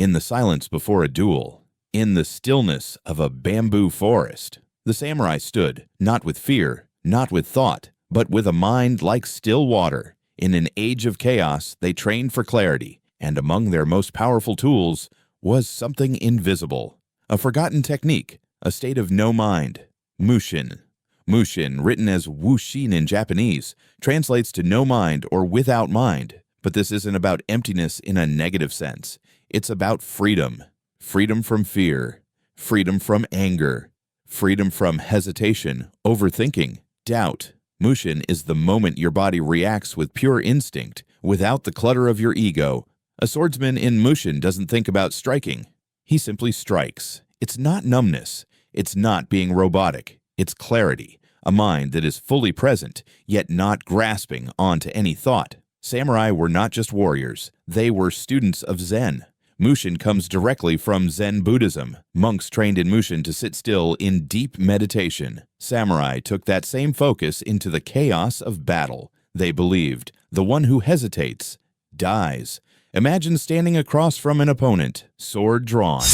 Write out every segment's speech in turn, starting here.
in the silence before a duel, in the stillness of a bamboo forest. The samurai stood, not with fear, not with thought, but with a mind like still water. In an age of chaos, they trained for clarity, and among their most powerful tools was something invisible, a forgotten technique, a state of no mind, Mushin. Mushin, written as Wushin in Japanese, translates to no mind or without mind. But this isn't about emptiness in a negative sense. It's about freedom. Freedom from fear. Freedom from anger. Freedom from hesitation, overthinking, doubt. Mushin is the moment your body reacts with pure instinct, without the clutter of your ego. A swordsman in Mushin doesn't think about striking. He simply strikes. It's not numbness. It's not being robotic. It's clarity, a mind that is fully present, yet not grasping onto any thought. Samurai were not just warriors. They were students of Zen. Mushin comes directly from Zen Buddhism. Monks trained in Mushin to sit still in deep meditation. Samurai took that same focus into the chaos of battle. They believed, the one who hesitates dies. Imagine standing across from an opponent, sword drawn.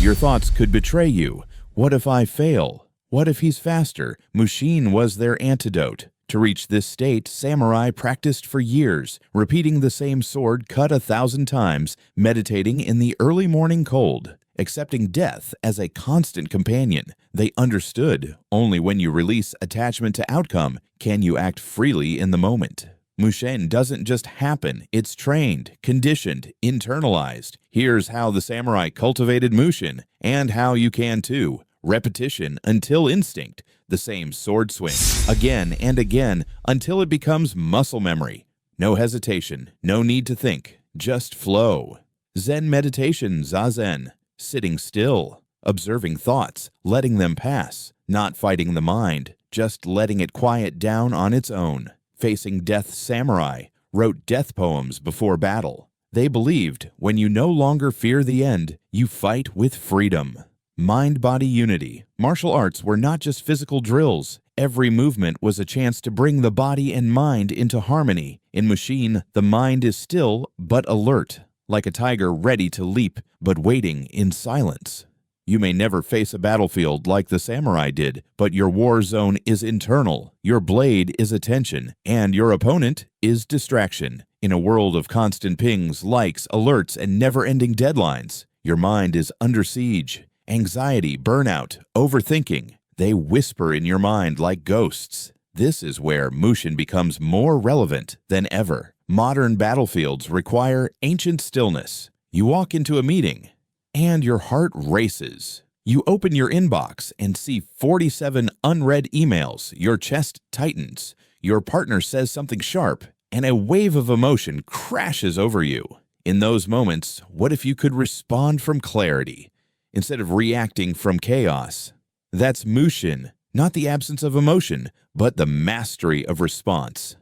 Your thoughts could betray you. What if I fail? What if he's faster? Mushin was their antidote. To reach this state, samurai practiced for years, repeating the same sword cut 1,000 times, meditating in the early morning cold, accepting death as a constant companion. They understood only when you release attachment to outcome can you act freely in the moment. Mushin doesn't just happen, it's trained, conditioned, internalized. Here's how the samurai cultivated Mushin, and how you can too. Repetition until instinct, the same sword swing, again and again until it becomes muscle memory. No hesitation, no need to think, just flow. Zen meditation, zazen, sitting still, observing thoughts, letting them pass, not fighting the mind, just letting it quiet down on its own. Facing death, samurai wrote death poems before battle. They believed when you no longer fear the end, you fight with freedom. Mind-body unity. Martial arts were not just physical drills. Every movement was a chance to bring the body and mind into harmony. In Mushin, the mind is still but alert, like a tiger ready to leap but waiting in silence. You may never face a battlefield like the samurai did, but your war zone is internal, your blade is attention, and your opponent is distraction. In a world of constant pings, likes, alerts, and never-ending deadlines, your mind is under siege. Anxiety, burnout, overthinking, they whisper in your mind like ghosts. This is where Mushin becomes more relevant than ever. Modern battlefields require ancient stillness. You walk into a meeting, and your heart races. You open your inbox and see 47 unread emails. Your chest tightens. Your partner says something sharp, and a wave of emotion crashes over you. In those moments, what if you could respond from clarity instead of reacting from chaos? That's Mushin, not the absence of emotion, but the mastery of response.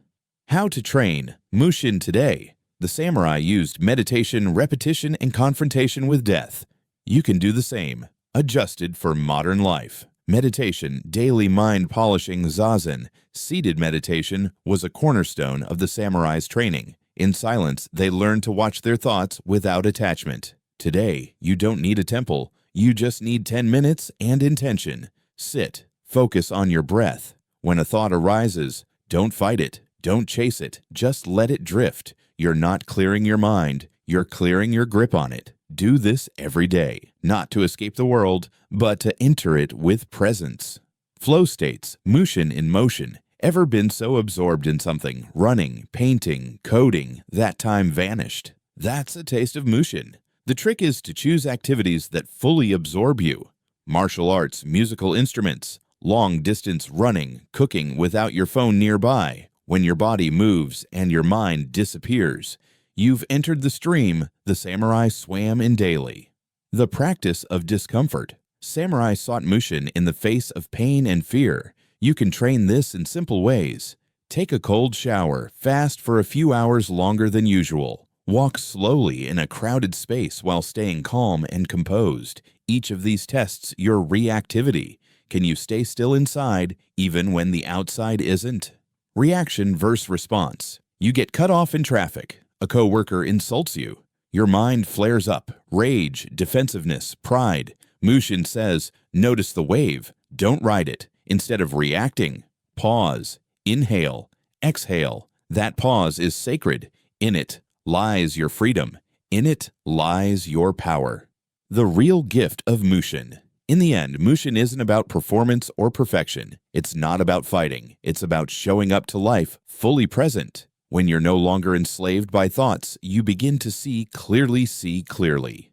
How to train Mushin today. The samurai used meditation, repetition, and confrontation with death. You can do the same, adjusted for modern life. Meditation, daily mind-polishing zazen, seated meditation was a cornerstone of the samurai's training. In silence, they learned to watch their thoughts without attachment. Today, you don't need a temple. You just need 10 minutes and intention. Sit, focus on your breath. When a thought arises, don't fight it, don't chase it, just let it drift. You're not clearing your mind, you're clearing your grip on it. Do this every day, not to escape the world, but to enter it with presence. Flow states, Mushin in motion. Ever been so absorbed in something, running, painting, coding, that time vanished? That's a taste of Mushin. The trick is to choose activities that fully absorb you. Martial arts, musical instruments, long-distance running, cooking without your phone nearby. When your body moves and your mind disappears, you've entered the stream the samurai swam in daily. The practice of discomfort. Samurai sought Mushin in the face of pain and fear. You can train this in simple ways. Take a cold shower, fast for a few hours longer than usual. Walk slowly in a crowded space while staying calm and composed. Each of these tests your reactivity. Can you stay still inside even when the outside isn't? Reaction versus response. You get cut off in traffic. A coworker insults you. Your mind flares up, rage, defensiveness, pride. Mushin says, notice the wave, don't ride it. Instead of reacting, pause, inhale, exhale. That pause is sacred. In it lies your freedom. In it lies your power. The real gift of Mushin. In the end, Mushin isn't about performance or perfection. It's not about fighting. It's about showing up to life fully present. When you're no longer enslaved by thoughts, you begin to see clearly.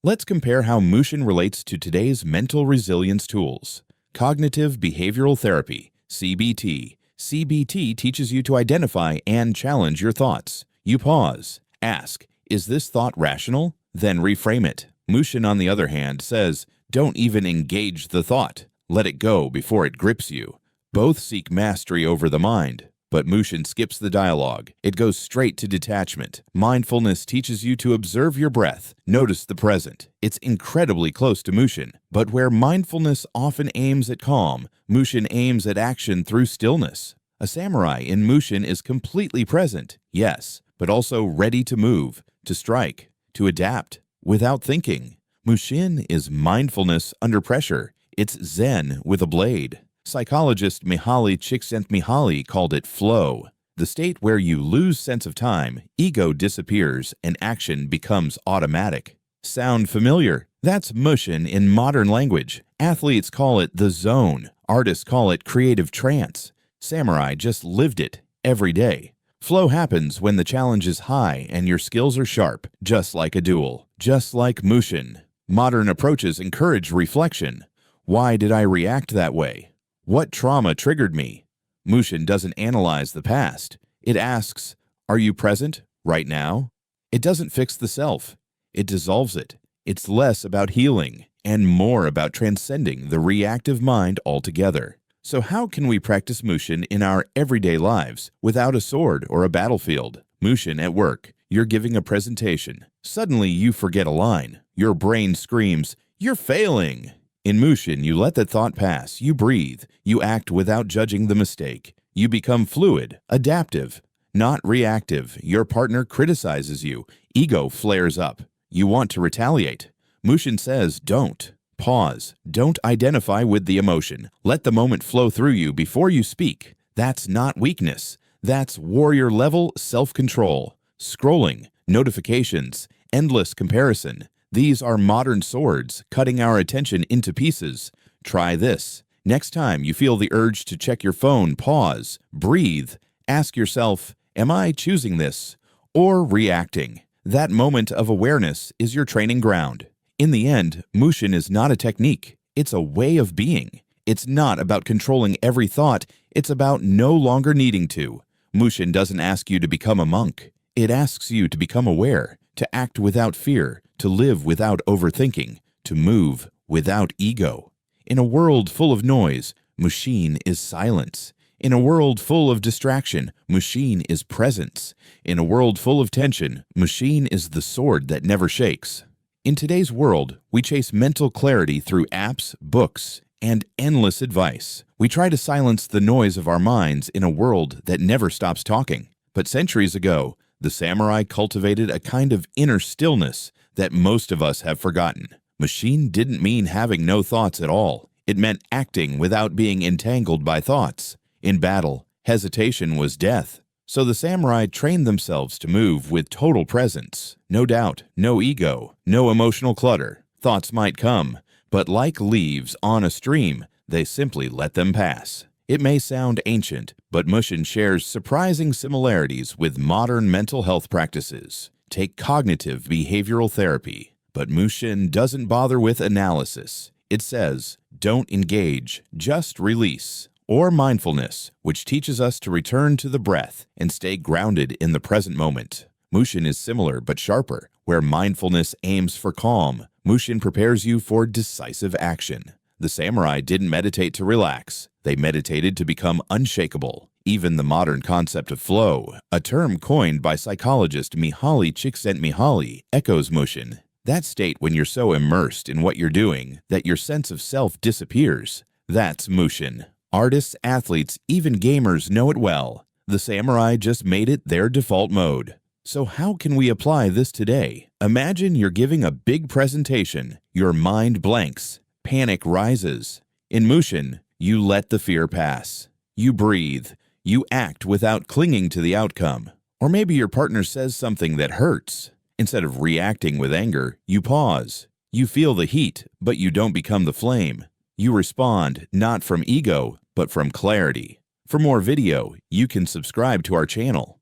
Let's compare how Mushin relates to today's mental resilience tools. Cognitive Behavioral Therapy, CBT. CBT teaches you to identify and challenge your thoughts. You pause, ask, is this thought rational? Then reframe it. Mushin, on the other hand, says, don't even engage the thought. Let it go before it grips you. Both seek mastery over the mind. But Mushin skips the dialogue. It goes straight to detachment. Mindfulness teaches you to observe your breath, notice the present. It's incredibly close to Mushin. But where mindfulness often aims at calm, Mushin aims at action through stillness. A samurai in Mushin is completely present, yes, but also ready to move, to strike, to adapt, without thinking. Mushin is mindfulness under pressure. It's Zen with a blade. Psychologist Mihaly Csikszentmihalyi called it flow, the state where you lose sense of time, ego disappears, and action becomes automatic. Sound familiar? That's Mushin in modern language. Athletes call it the zone. Artists call it creative trance. Samurai just lived it every day. Flow happens when the challenge is high and your skills are sharp, just like a duel, just like Mushin. Modern approaches encourage reflection. Why did I react that way? What trauma triggered me? Mushin doesn't analyze the past. It asks, are you present right now? It doesn't fix the self. It dissolves it. It's less about healing and more about transcending the reactive mind altogether. So how can we practice Mushin in our everyday lives without a sword or a battlefield? Mushin at work. You're giving a presentation. Suddenly you forget a line. Your brain screams, you're failing. In Mushin, you let that thought pass, you breathe, you act without judging the mistake. You become fluid, adaptive, not reactive. Your partner criticizes you, ego flares up. You want to retaliate. Mushin says, don't. Pause. Don't identify with the emotion. Let the moment flow through you before you speak. That's not weakness. That's warrior-level self-control. Scrolling, notifications, endless comparison. These are modern swords, cutting our attention into pieces. Try this. Next time you feel the urge to check your phone, pause, breathe, ask yourself, am I choosing this or reacting? That moment of awareness is your training ground. In the end, Mushin is not a technique. It's a way of being. It's not about controlling every thought. It's about no longer needing to. Mushin doesn't ask you to become a monk. It asks you to become aware, to act without fear, to live without overthinking, to move without ego. In a world full of noise, Mushin is silence. In a world full of distraction, Mushin is presence. In a world full of tension, Mushin is the sword that never shakes. In today's world, we chase mental clarity through apps, books, and endless advice. We try to silence the noise of our minds in a world that never stops talking. But centuries ago, the samurai cultivated a kind of inner stillness that most of us have forgotten. Mushin didn't mean having no thoughts at all. It meant acting without being entangled by thoughts. In battle, hesitation was death. So the samurai trained themselves to move with total presence. No doubt, no ego, no emotional clutter. Thoughts might come, but like leaves on a stream, they simply let them pass. It may sound ancient, but Mushin shares surprising similarities with modern mental health practices. Take cognitive behavioral therapy. But Mushin doesn't bother with analysis. It says, don't engage, just release. Or mindfulness, which teaches us to return to the breath and stay grounded in the present moment. Mushin is similar but sharper. Where mindfulness aims for calm, Mushin prepares you for decisive action. The samurai didn't meditate to relax. They meditated to become unshakable. Even the modern concept of flow, a term coined by psychologist Mihaly Csikszentmihalyi, echoes Mushin. That state when you're so immersed in what you're doing that your sense of self disappears. That's Mushin. Artists, athletes, even gamers know it well. The samurai just made it their default mode. So how can we apply this today? Imagine you're giving a big presentation. Your mind blanks. Panic rises. In Mushin, you let the fear pass. You breathe. You act without clinging to the outcome. Or maybe your partner says something that hurts. Instead of reacting with anger, you pause. You feel the heat, but you don't become the flame. You respond not from ego, but from clarity. For more video, you can subscribe to our channel.